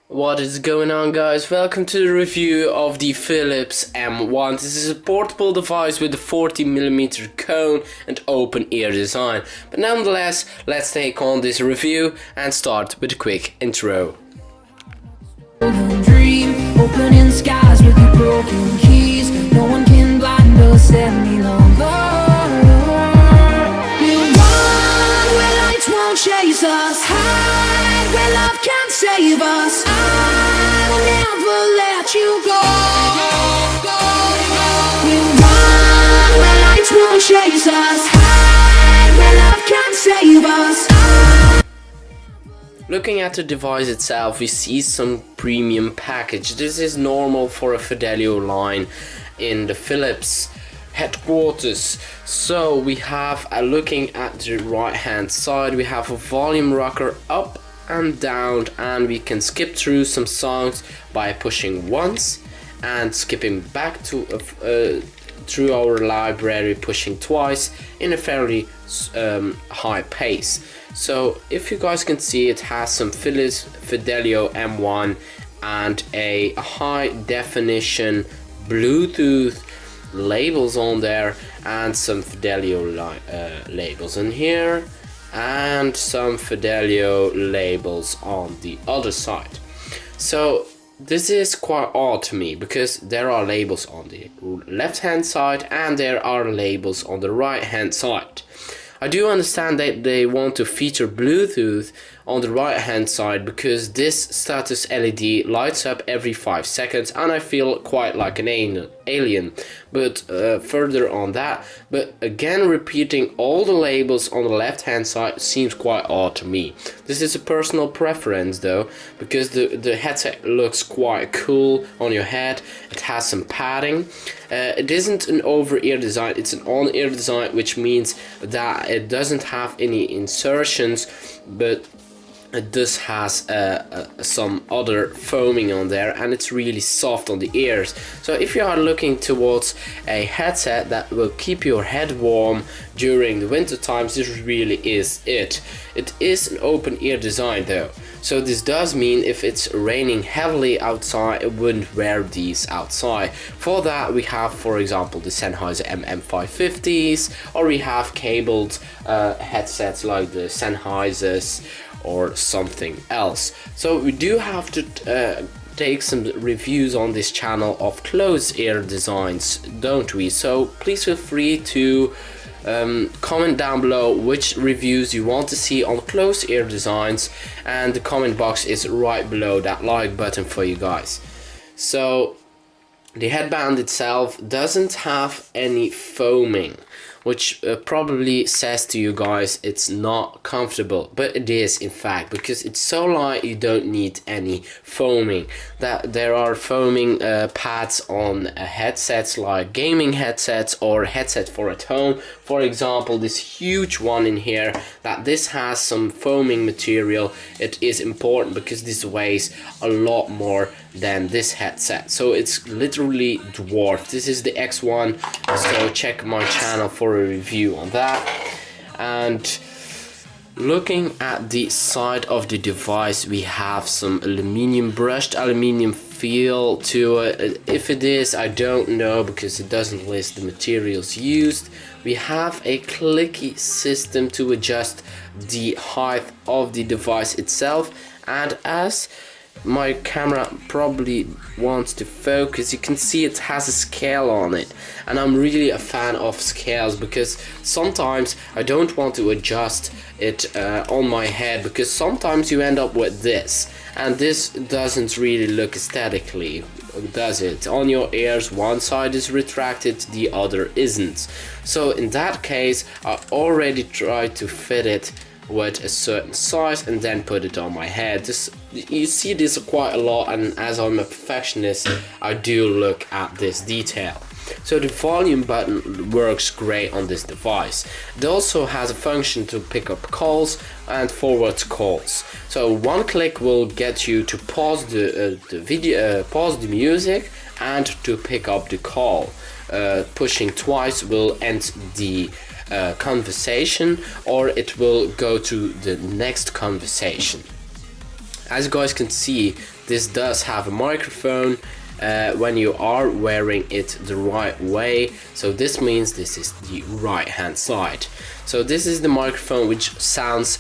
What is going on, guys? Welcome to the review of the Phillips M1. This is a portable device with a 40mm cone and open ear design. But nonetheless, let's take on this review and start with a quick intro. Dream, opening skies with your broken keys. No one can blind us any longer. We'll run where lights won't chase us. Hide where love can't save us. I will never let you go. We'll run where lights won't chase us. Hide where love can't save us. Looking at the device itself, we see some premium package. This is normal for a Fidelio line in the Philips headquarters. So we have, looking at the right hand side, we have a volume rocker up and down, and we can skip through some songs by pushing once and skipping back to through our library, pushing twice in a fairly high pace. So if you guys can see, it has some Fidelio M1 and a high definition Bluetooth labels on there, and some Fidelio labels in here, and some Fidelio labels on the other side. So this is quite odd to me, because there are labels on the left hand side and there are labels on the right hand side. I do understand that they want to feature Bluetooth on the right hand side, because this status LED lights up every 5 seconds and I feel quite like an alien. But further on that, but again, repeating all the labels on the left hand side seems quite odd to me. This is a personal preference though, because the headset looks quite cool on your head. It has some padding. It isn't an over-ear design, it's an on-ear design, which means that it doesn't have any insertions, but it does has some other foaming on there, and it's really soft on the ears. So if you are looking towards a headset that will keep your head warm during the winter times, this really is it. It is an open ear design though, so this does mean if it's raining heavily outside, I wouldn't wear these outside. For that we have, for example, the Sennheiser MM550s, or we have cabled headsets like the Sennheisers or something else. So we do have to take some reviews on this channel of closed ear designs, don't we? So please feel free to comment down below which reviews you want to see on closed ear designs, and the comment box is right below that like button for you guys. So the headband itself doesn't have any foaming, which probably says to you guys it's not comfortable, but it is in fact, because it's so light you don't need any foaming. That there are foaming pads on headsets like gaming headsets or headset for at home. For example, this huge one in here, that this has some foaming material. It is important because this weighs a lot more than this headset, so it's literally dwarfed. This is the X1, so check my channel for a review on that. And looking at the side of the device, we have some brushed aluminium feel to it. If it is, I don't know, because it doesn't list the materials used. We have a clicky system to adjust the height of the device itself, and as my camera probably wants to focus, you can see it has a scale on it, and I'm really a fan of scales, because sometimes I don't want to adjust it on my head, because sometimes you end up with this, and this doesn't really look aesthetically, does it? On your ears, one side is retracted, the other isn't. So in that case, I already tried to fit it with a certain size and then put it on my head. You see this quite a lot, and as I'm a perfectionist, I do look at this detail. So the volume button works great on this device. It also has a function to pick up calls and forward calls. So one click will get you to pause the video, pause the music, and to pick up the call. Pushing twice will end the conversation, or it will go to the next conversation. As you guys can see, this does have a microphone when you are wearing it the right way, so this means this is the right hand side. So this is the microphone, which sounds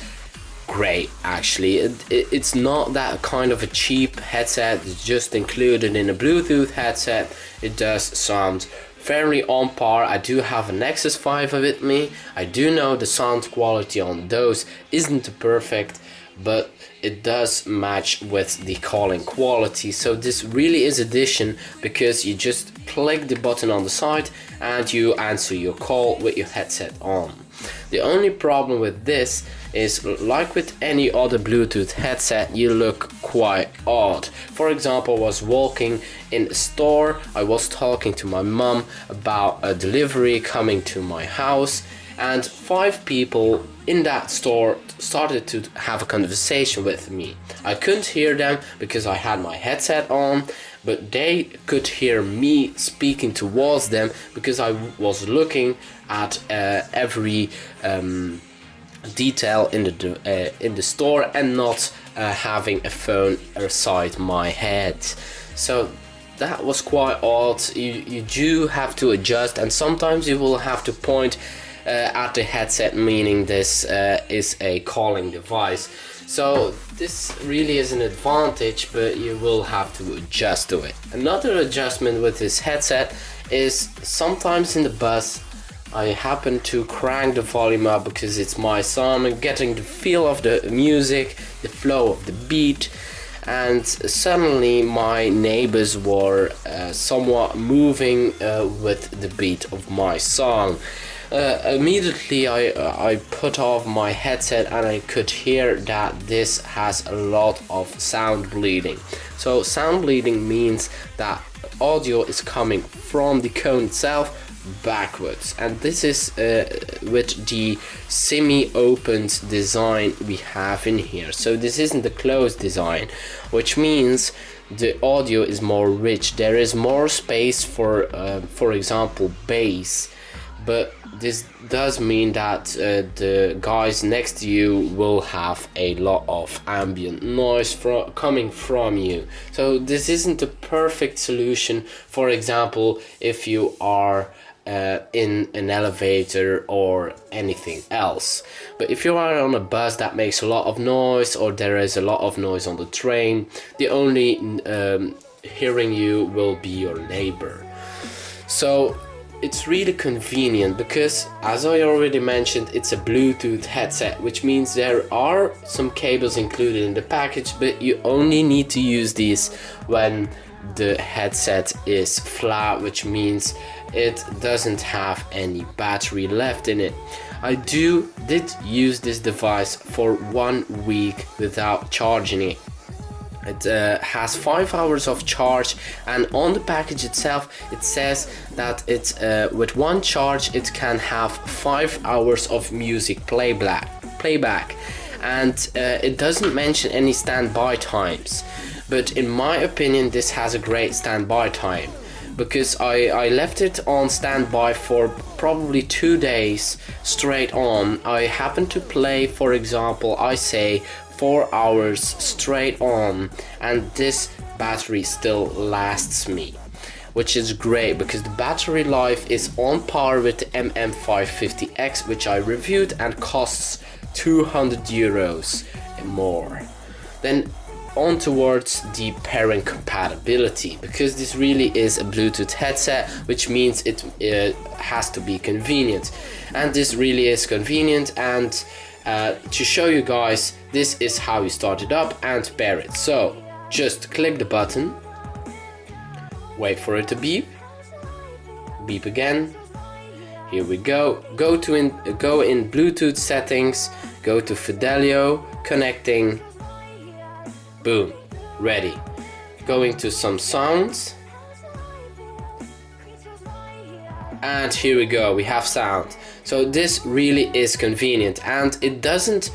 great. Actually, it's not that kind of a cheap headset. It's just included in a Bluetooth headset. It does sound fairly on par. I do have a Nexus 5 with me. I do know the sound quality on those isn't perfect, but it does match with the calling quality. So this really is addition, because you just click the button on the side and you answer your call with your headset on. The only problem with this is, like with any other Bluetooth headset, you look quite odd. For example, I was walking in a store, I was talking to my mom about a delivery coming to my house, and 5 people in that store started to have a conversation with me. I couldn't hear them because I had my headset on, but they could hear me speaking towards them because I was looking at every detail in the store and not having a phone beside my head. So that was quite odd. You do have to adjust, and sometimes you will have to point at the headset, meaning this is a calling device. So this really is an advantage, but you will have to adjust to it. Another adjustment with this headset is sometimes in the bus I happen to crank the volume up because it's my song and getting the feel of the music, the flow of the beat, and suddenly my neighbors were somewhat moving with the beat of my song. Immediately I put off my headset and I could hear that this has a lot of sound bleeding. So sound bleeding means that audio is coming from the cone itself backwards, and this is with the semi-opened design we have in here. So this isn't the closed design, which means the audio is more rich. There is more space for example, bass, but this does mean that the guys next to you will have a lot of ambient noise coming from you. So this isn't a perfect solution, for example, if you are in an elevator or anything else. But if you are on a bus that makes a lot of noise, or there is a lot of noise on the train, the only hearing you will be your neighbor. So it's really convenient because, as I already mentioned, it's a Bluetooth headset, which means there are some cables included in the package, but you only need to use these when the headset is flat, which means it doesn't have any battery left in it. I did use this device for 1 week without charging it. It has 5 hours of charge, and on the package itself it says that it's with one charge it can have 5 hours of music playback, and it doesn't mention any standby times. But in my opinion, this has a great standby time, because I left it on standby for probably 2 days straight on. I happened to play, for example, I say 4 hours straight on, and this battery still lasts me, which is great because the battery life is on par with the MM550X, which I reviewed and costs 200 euros and more. Then on towards the pairing compatibility, because this really is a Bluetooth headset, which means it has to be convenient, and this really is convenient. And to show you guys, this is how you start it up and pair it. So just click the button, wait for it to beep again. Here we go. Go in Bluetooth settings, go to Fidelio, connecting. Boom, ready. Going to some sounds, and here we go, we have sound. So this really is convenient, and it doesn't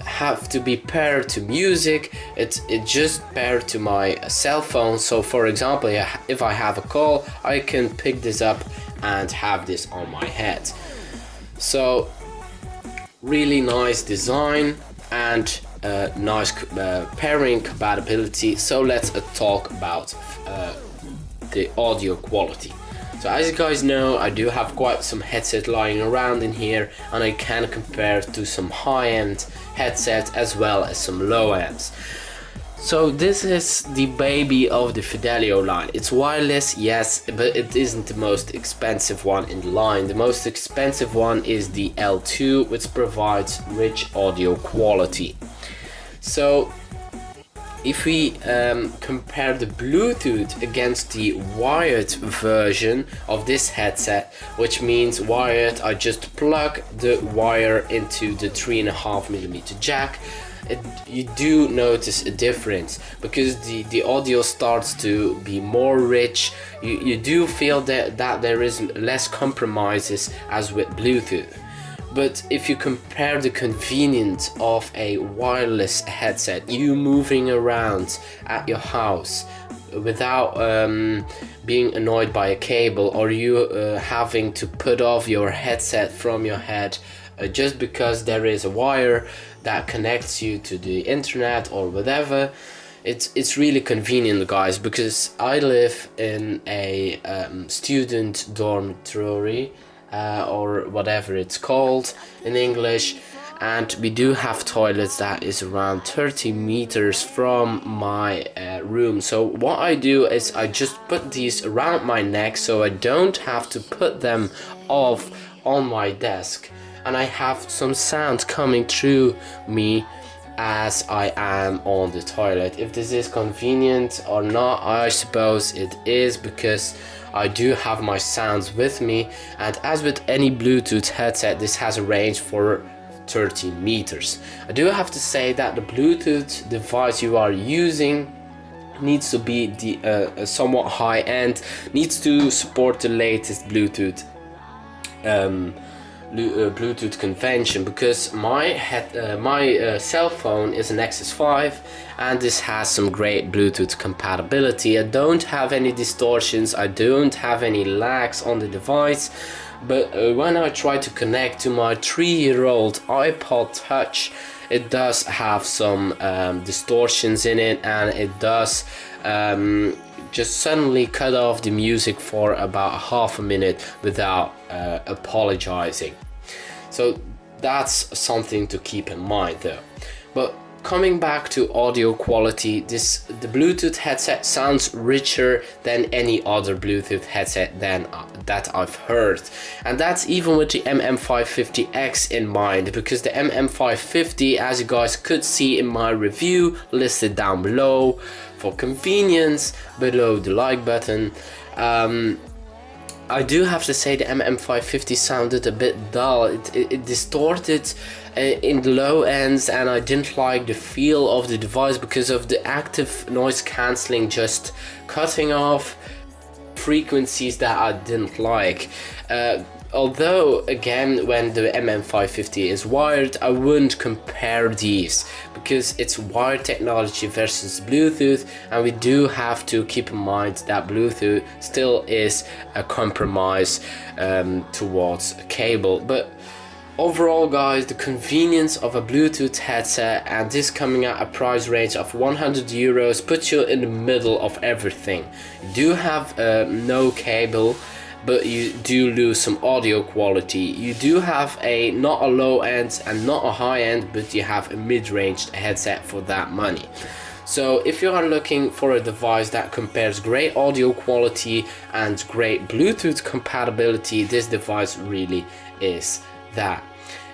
have to be paired to music. It just paired to my cell phone. So for example, if I have a call, I can pick this up and have this on my head. So really nice design, and nice pairing compatibility. So let's talk about the audio quality. So as you guys know, I do have quite some headset lying around in here, and I can compare to some high-end headsets as well as some low-ends. So this is the baby of the Fidelio line. It's wireless, yes, but it isn't the most expensive one in the line. The most expensive one is the L2, which provides rich audio quality. So if we compare the Bluetooth against the wired version of this headset, which means wired, I just plug the wire into the 3.5mm jack, you do notice a difference, because the audio starts to be more rich. You do feel that there is less compromises as with Bluetooth. But if you compare the convenience of a wireless headset, you moving around at your house without being annoyed by a cable, or you having to put off your headset from your head just because there is a wire that connects you to the internet or whatever, it's really convenient, guys, because I live in a student dormitory, or whatever it's called in English, and we do have toilets that is around 30 meters from my room. So what I do is I just put these around my neck so I don't have to put them off on my desk, and I have some sound coming through me as I am on the toilet. If this is convenient or not, I suppose it is, because I do have my sounds with me, and as with any Bluetooth headset, this has a range for 30 meters. I do have to say that the Bluetooth device you are using needs to be somewhat high end, needs to support the latest Bluetooth Bluetooth convention, because my cell phone is an Nexus 5 and this has some great Bluetooth compatibility. I don't have any distortions, I don't have any lags on the device, but when I try to connect to my 3-year-old iPod Touch, it does have some distortions in it, and it does just suddenly cut off the music for about half a minute without apologizing. So that's something to keep in mind though. But coming back to audio quality, the Bluetooth headset sounds richer than any other Bluetooth headset that I've heard, and that's even with the MM550X in mind, because the MM550, as you guys could see in my review listed down below for convenience below the like button, I do have to say the MM550 sounded a bit dull. It distorted in the low ends, and I didn't like the feel of the device because of the active noise cancelling just cutting off frequencies that I didn't like. Although again, when the MM550 is wired, I wouldn't compare these, because it's wired technology versus Bluetooth, and we do have to keep in mind that Bluetooth still is a compromise towards cable. But overall, guys, the convenience of a Bluetooth headset, and this coming at a price range of 100 euros, puts you in the middle of everything. You do have no cable, but you do lose some audio quality. You do have not a low end and not a high end, but you have a mid-range headset for that money. So if you are looking for a device that compares great audio quality and great Bluetooth compatibility, this device really is that.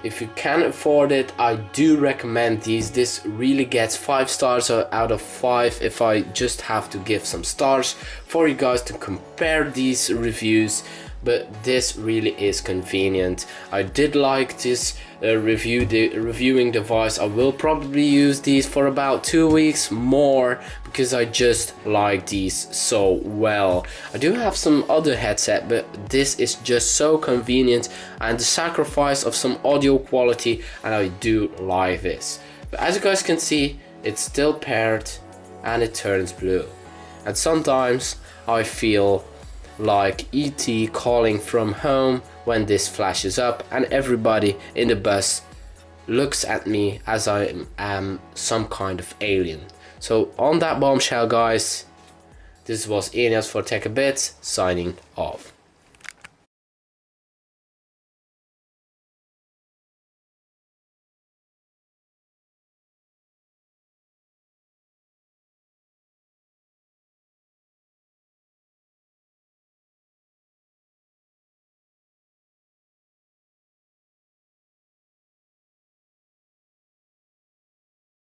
If you can afford it, I do recommend these. This really gets 5 stars out of 5 if I just have to give some stars for you guys to compare these reviews. But this really is convenient. I did like this reviewing device. I will probably use these for about 2 weeks more, because I just like these so well. I do have some other headset, but this is just so convenient, and the sacrifice of some audio quality, and I do like this. But as you guys can see, it's still paired and it turns blue, and sometimes I feel like E.T. calling from home when this flashes up and everybody in the bus looks at me as I am some kind of alien. So on that bombshell, guys, this was Ineos for Tech A Bit, signing off.